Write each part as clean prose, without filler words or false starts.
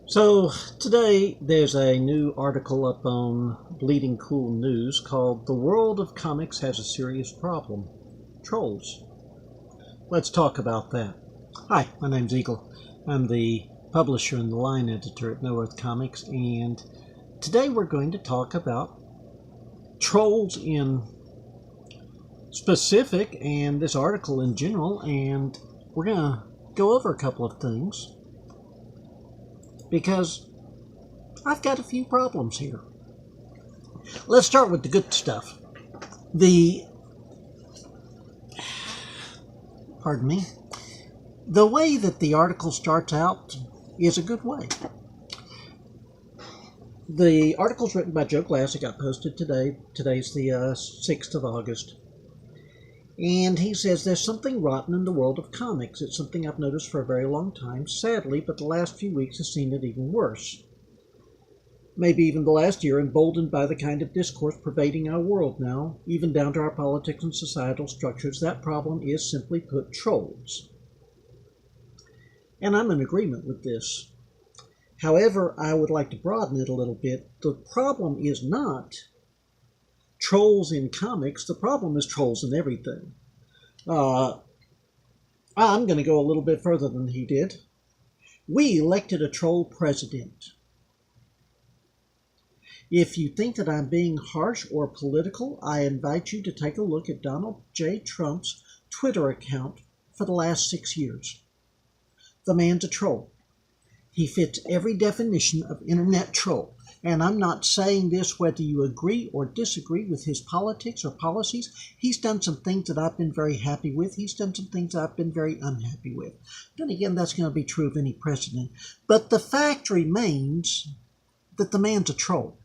So today there's a new article up on Bleeding Cool News called "The World of Comics Has a Serious Problem: Trolls." Let's talk about that. Hi, my name's Eagle. I'm the publisher and the line editor at No Earth Comics, and today we're going to talk about trolls in specific and this article in general, and we're going to go over a couple of things because I've got a few problems here. Let's start with the good stuff. The way that the article starts out is a good way. The article's written by Joe Glass. It got posted today. Today's the 6th of August. And he says there's something rotten in the world of comics. It's something I've noticed for a very long time, sadly, but the last few weeks has seen it even worse. Maybe even the last year, emboldened by the kind of discourse pervading our world now, even down to our politics and societal structures. That problem is, simply put, trolls. And I'm in agreement with this. However, I would like to broaden it a little bit. The problem is not trolls in comics. The problem is trolls in everything. I'm going to go a little bit further than he did. We elected a troll president. If you think that I'm being harsh or political, I invite you to take a look at Donald J. Trump's Twitter account for the last 6 years. The man's a troll. He fits every definition of internet troll. And I'm not saying this whether you agree or disagree with his politics or policies. He's done some things that I've been very happy with. He's done some things that I've been very unhappy with. Then again, that's going to be true of any president. But the fact remains that the man's a troll.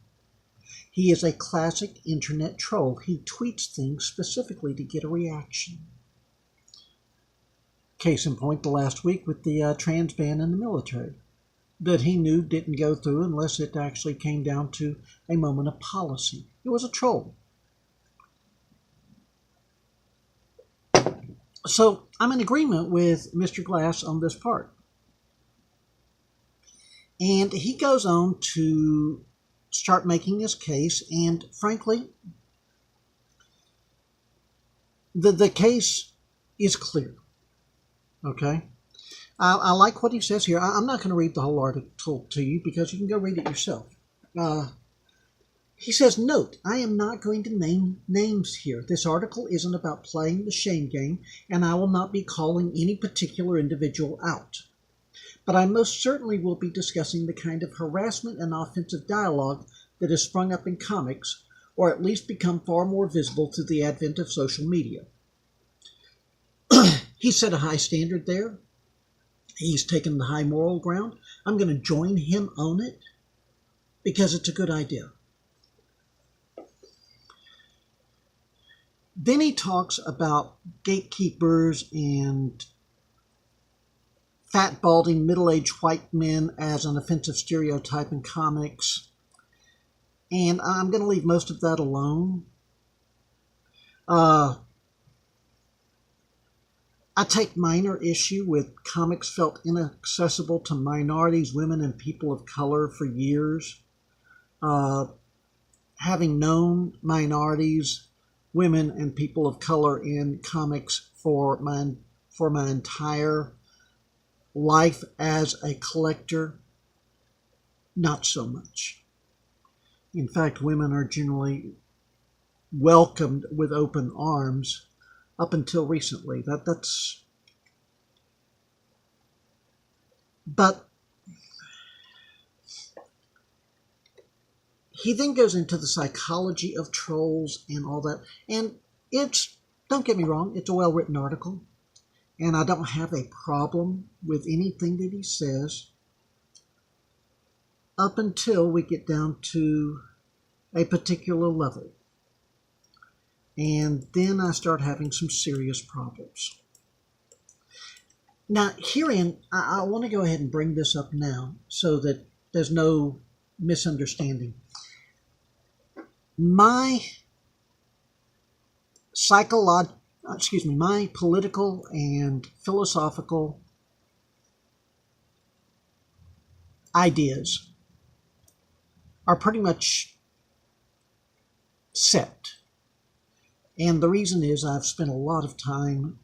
He is a classic internet troll. He tweets things specifically to get a reaction. Case in point, the last week with the trans ban in the military, that he knew didn't go through unless it actually came down to a moment of policy. It was a troll. So I'm in agreement with Mr. Glass on this part. And he goes on to start making his case, and frankly, the case is clear. Okay? I like what he says here. I'm not going to read the whole article to you because you can go read it yourself. He says, note, I am not going to name names here. This article isn't about playing the shame game, and I will not be calling any particular individual out. But I most certainly will be discussing the kind of harassment and offensive dialogue that has sprung up in comics, or at least become far more visible through the advent of social media. He set a high standard there. He's taken the high moral ground. I'm going to join him on it because it's a good idea. Then he talks about gatekeepers and fat, balding, middle-aged white men as an offensive stereotype in comics. And I'm going to leave most of that alone. I take minor issue with comics felt inaccessible to minorities, women, and people of color for years. Having known minorities, women, and people of color in comics for my entire life as a collector, not so much. In fact, women are generally welcomed with open arms. Up until recently, but he then goes into the psychology of trolls and all that, and don't get me wrong, it's a well-written article, and I don't have a problem with anything that he says up until we get down to a particular level. And then I start having some serious problems. Now, herein, I want to go ahead and bring this up now so that there's no misunderstanding. My political and philosophical ideas are pretty much set. And the reason is I've spent a lot of time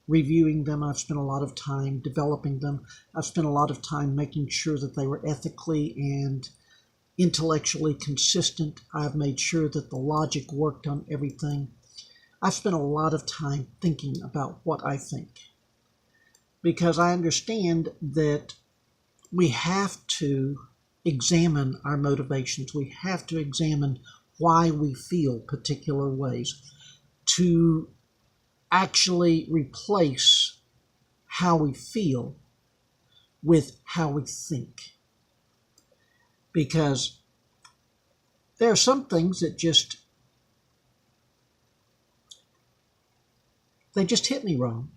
reviewing them. I've spent a lot of time developing them. I've spent a lot of time making sure that they were ethically and intellectually consistent. I've made sure that the logic worked on everything. I've spent a lot of time thinking about what I think, because I understand that we have to examine our motivations. We have to examine why we feel particular ways to actually replace how we feel with how we think. Because there are some things that they just hit me wrong.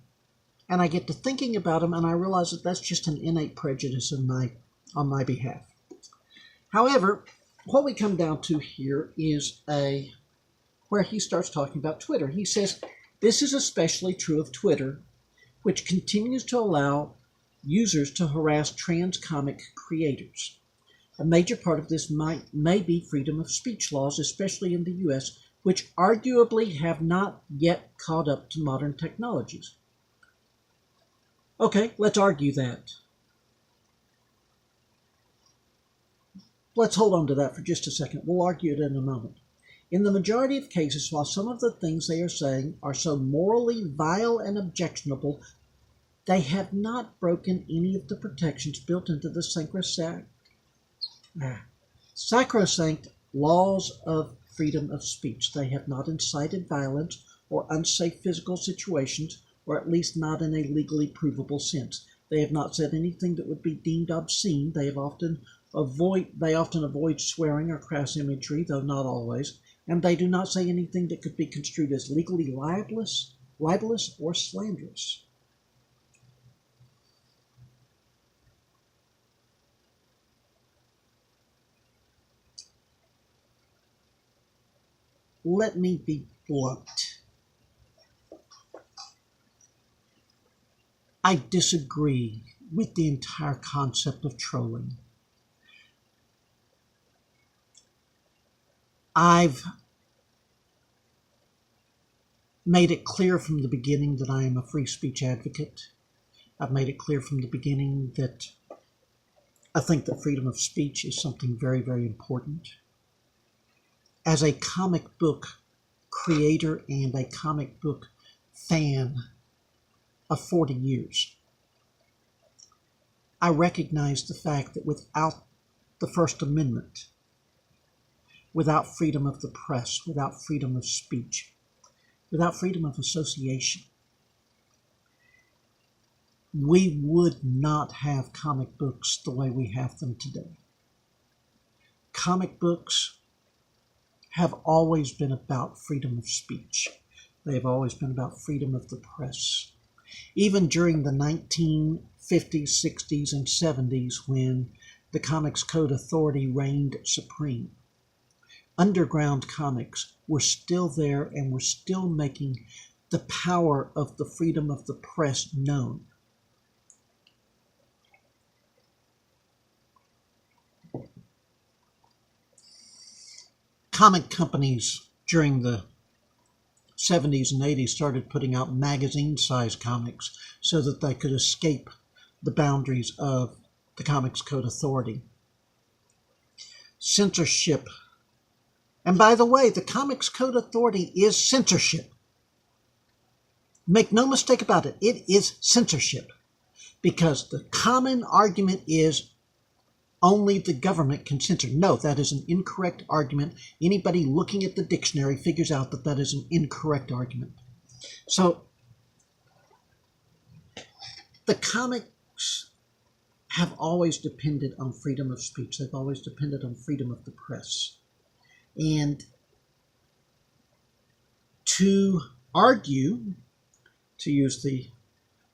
And I get to thinking about them, and I realize that that's just an innate prejudice on my behalf. However, what we come down to here is where he starts talking about Twitter. He says, this is especially true of Twitter, which continues to allow users to harass trans comic creators. A major part of this may be freedom of speech laws, especially in the U.S., which arguably have not yet caught up to modern technologies. Okay, let's argue that. Let's hold on to that for just a second. We'll argue it in a moment. In the majority of cases, while some of the things they are saying are so morally vile and objectionable, they have not broken any of the protections built into the sacrosanct laws of freedom of speech. They have not incited violence or unsafe physical situations, or at least not in a legally provable sense. They have not said anything that would be deemed obscene. They often avoid swearing or crass imagery, though not always, and they do not say anything that could be construed as legally libelous or slanderous. Let me be blunt. I disagree with the entire concept of trolling. I've made it clear from the beginning that I am a free speech advocate. I've made it clear from the beginning that I think that freedom of speech is something very, very important. As a comic book creator and a comic book fan of 40 years, I recognize the fact that without the First Amendment, without freedom of the press, without freedom of speech, without freedom of association, we would not have comic books the way we have them today. Comic books have always been about freedom of speech. They have always been about freedom of the press. Even during the 1950s, 60s, and 70s, when the Comics Code Authority reigned supreme, underground comics were still there and were still making the power of the freedom of the press known. Comic companies during the 70s and 80s started putting out magazine-sized comics so that they could escape the boundaries of the Comics Code Authority. Censorship. And by the way, the Comics Code Authority is censorship. Make no mistake about it, it is censorship. Because the common argument is only the government can censor. No, that is an incorrect argument. Anybody looking at the dictionary figures out that that is an incorrect argument. So, the comics have always depended on freedom of speech. They've always depended on freedom of the press. And to argue, to use the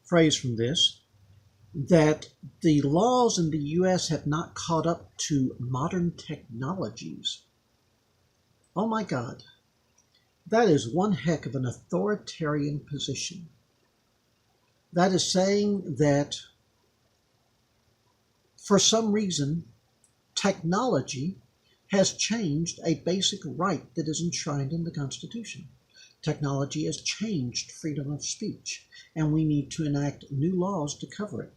phrase from this, that the laws in the U.S. have not caught up to modern technologies. Oh my God, that is one heck of an authoritarian position. That is saying that for some reason, technology has changed a basic right that is enshrined in the Constitution. Technology has changed freedom of speech, and we need to enact new laws to cover it.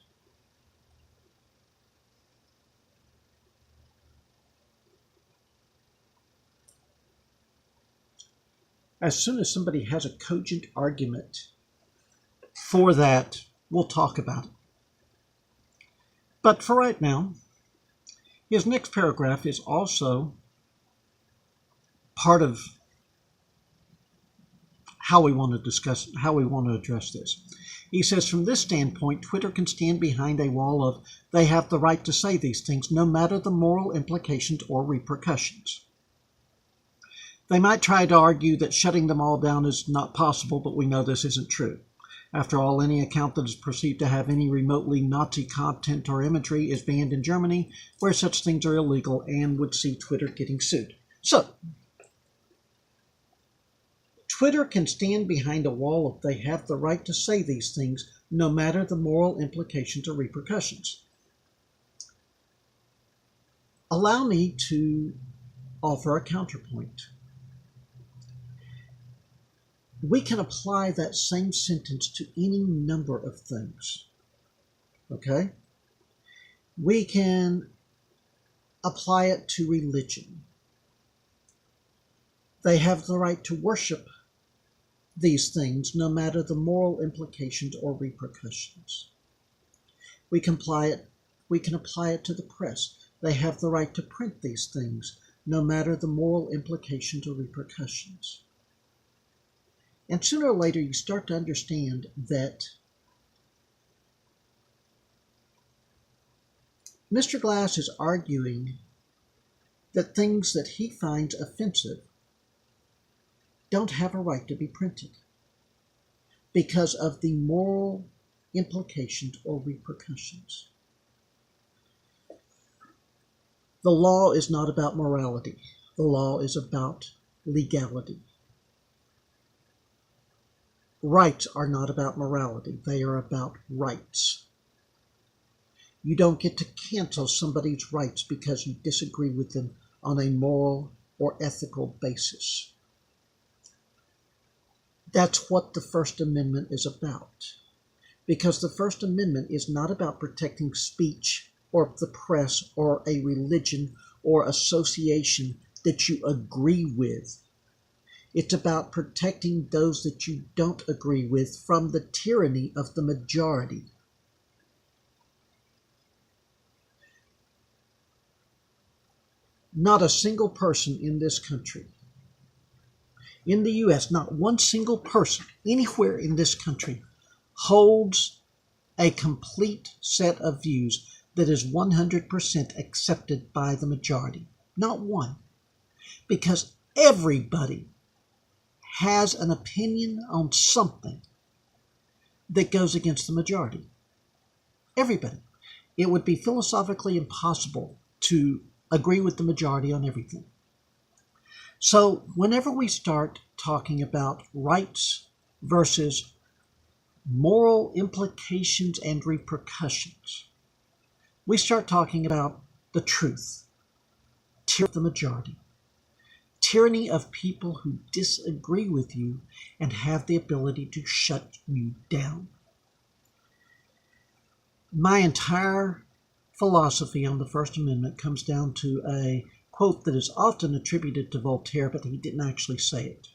As soon as somebody has a cogent argument for that, we'll talk about it. But for right now, his next paragraph is also part of how we want to address this. He says, from this standpoint, Twitter can stand behind a wall of, they have the right to say these things, no matter the moral implications or repercussions. They might try to argue that shutting them all down is not possible, but we know this isn't true. After all, any account that is perceived to have any remotely Nazi content or imagery is banned in Germany, where such things are illegal and would see Twitter getting sued. So, Twitter can stand behind a wall if they have the right to say these things, no matter the moral implications or repercussions. Allow me to offer a counterpoint. We can apply that same sentence to any number of things. Okay? We can apply it to religion. They have the right to worship these things, no matter the moral implications or repercussions. We can apply it to the press. They have the right to print these things, no matter the moral implications or repercussions. And sooner or later, you start to understand that Mr. Glass is arguing that things that he finds offensive don't have a right to be printed because of the moral implications or repercussions. The law is not about morality. The law is about legality. Rights are not about morality. They are about rights. You don't get to cancel somebody's rights because you disagree with them on a moral or ethical basis. That's what the First Amendment is about. Because the First Amendment is not about protecting speech or the press or a religion or association that you agree with. It's about protecting those that you don't agree with from the tyranny of the majority. Not a single person in this country, in the U.S., not one single person anywhere in this country holds a complete set of views that is 100% accepted by the majority. Not one. Because everybody has an opinion on something that goes against the majority. Everybody. It would be philosophically impossible to agree with the majority on everything. So whenever we start talking about rights versus moral implications and repercussions, we start talking about the truth, tyranny of the majority, tyranny of people who disagree with you and have the ability to shut you down. My entire philosophy on the First Amendment comes down to a quote that is often attributed to Voltaire, but he didn't actually say it.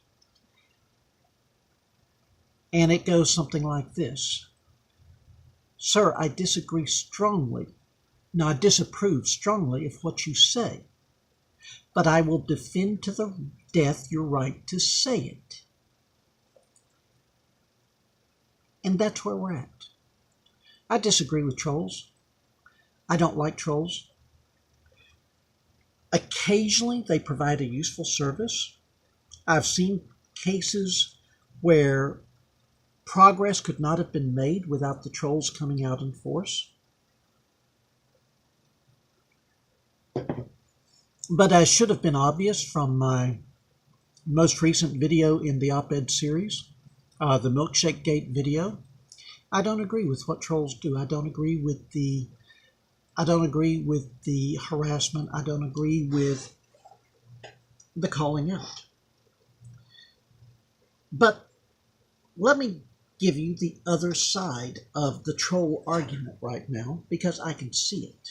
And it goes something like this. Sir, I disagree strongly. No, I disapprove strongly of what you say, but I will defend to the death your right to say it. And that's where we're at. I disagree with trolls. I don't like trolls. Occasionally, they provide a useful service. I've seen cases where progress could not have been made without the trolls coming out in force. But as should have been obvious from my most recent video in the op-ed series, the Milkshake Gate video, I don't agree with what trolls do. I don't agree with the I don't agree with the harassment. I don't agree with the calling out. But let me give you the other side of the troll argument right now, because I can see it.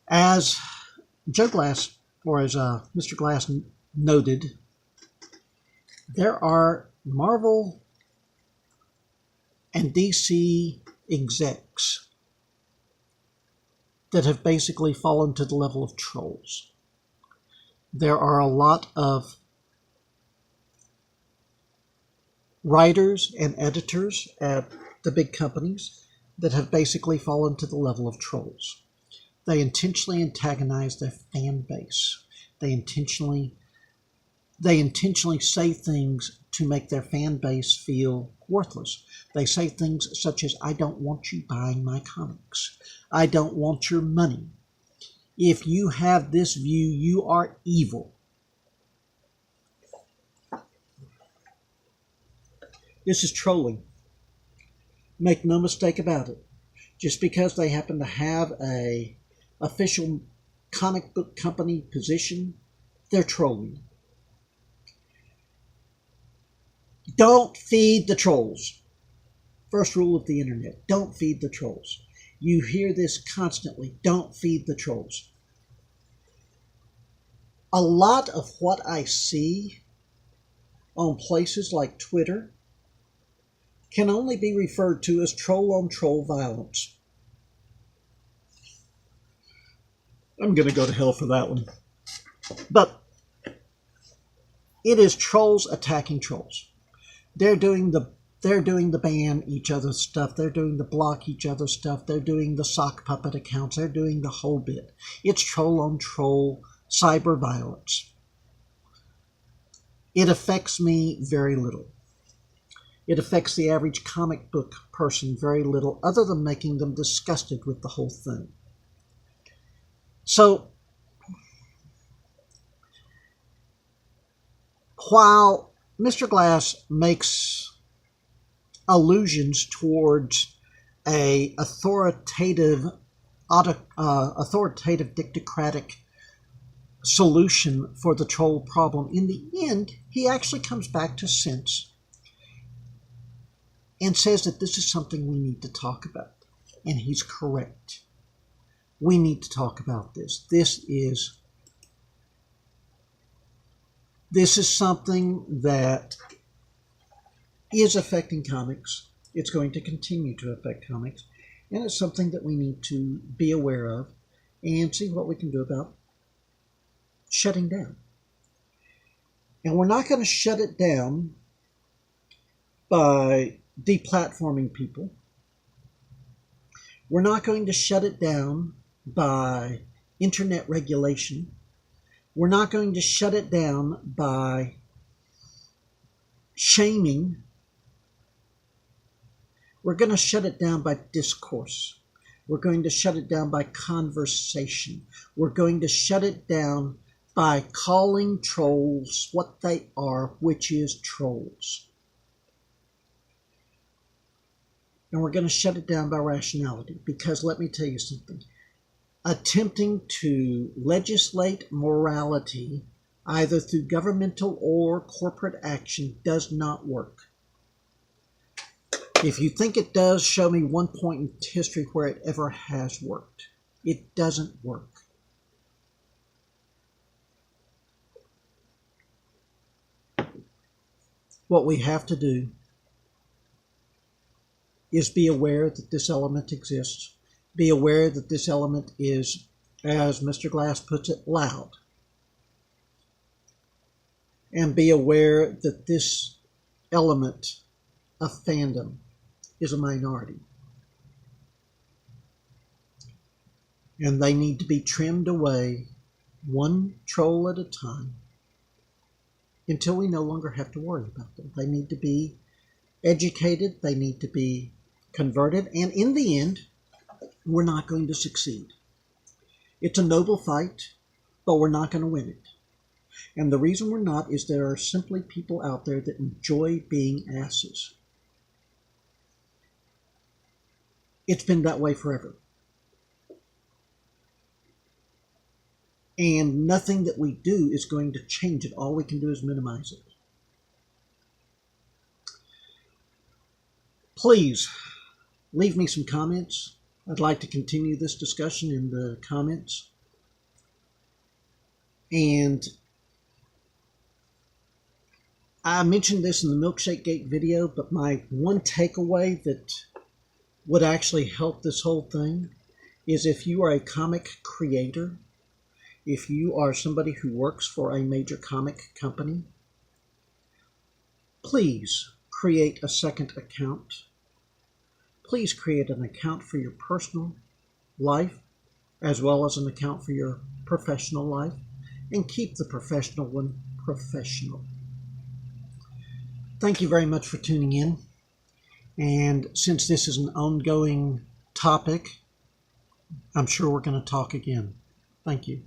As Joe Glass, or as Mr. Glass noted, there are Marvel and DC execs that have basically fallen to the level of trolls. There are a lot of writers and editors at the big companies that have basically fallen to the level of trolls. They intentionally antagonize their fan base. They intentionally say things to make their fan base feel worthless. They say things such as, I don't want you buying my comics. I don't want your money. If you have this view, you are evil. This is trolling. Make no mistake about it. Just because they happen to have a official comic book company position, they're trolling. Don't feed the trolls. First rule of the internet, don't feed the trolls. You hear this constantly, don't feed the trolls. A lot of what I see on places like Twitter can only be referred to as troll-on-troll violence. I'm going to go to hell for that one. But it is trolls attacking trolls. They're doing the ban each other's stuff. They're doing the block each other's stuff. They're doing the sock puppet accounts. They're doing the whole bit. It's troll-on-troll cyber violence. It affects me very little. It affects the average comic book person very little, other than making them disgusted with the whole thing. So, while Mr. Glass makes allusions towards a authoritative dictocratic solution for the troll problem, in the end, he actually comes back to sense and says that this is something we need to talk about. And he's correct. We need to talk about this. This is something that is affecting comics. It's going to continue to affect comics. And it's something that we need to be aware of and see what we can do about shutting down. And we're not going to shut it down by deplatforming people. We're not going to shut it down by internet regulation. We're not going to shut it down by shaming. We're going to shut it down by discourse. We're going to shut it down by conversation. We're going to shut it down by calling trolls what they are, which is trolls. And we're going to shut it down by rationality, because let me tell you something. Attempting to legislate morality, either through governmental or corporate action, does not work. If you think it does, show me one point in history where it ever has worked. It doesn't work. What we have to do is be aware that this element exists. Be aware that this element is, as Mr. Glass puts it, loud. And be aware that this element of fandom is a minority. And they need to be trimmed away one troll at a time until we no longer have to worry about them. They need to be educated. They need to be converted. And in the end, we're not going to succeed. It's a noble fight, but we're not going to win it. And the reason we're not is there are simply people out there that enjoy being asses. It's been that way forever. And nothing that we do is going to change it. All we can do is minimize it. Please leave me some comments. I'd like to continue this discussion in the comments. And I mentioned this in the Milkshake Gate video, but my one takeaway that would actually help this whole thing is if you are a comic creator, if you are somebody who works for a major comic company, please create a second account. Please create an account for your personal life as well as an account for your professional life, and keep the professional one professional. Thank you very much for tuning in. And since this is an ongoing topic, I'm sure we're going to talk again. Thank you.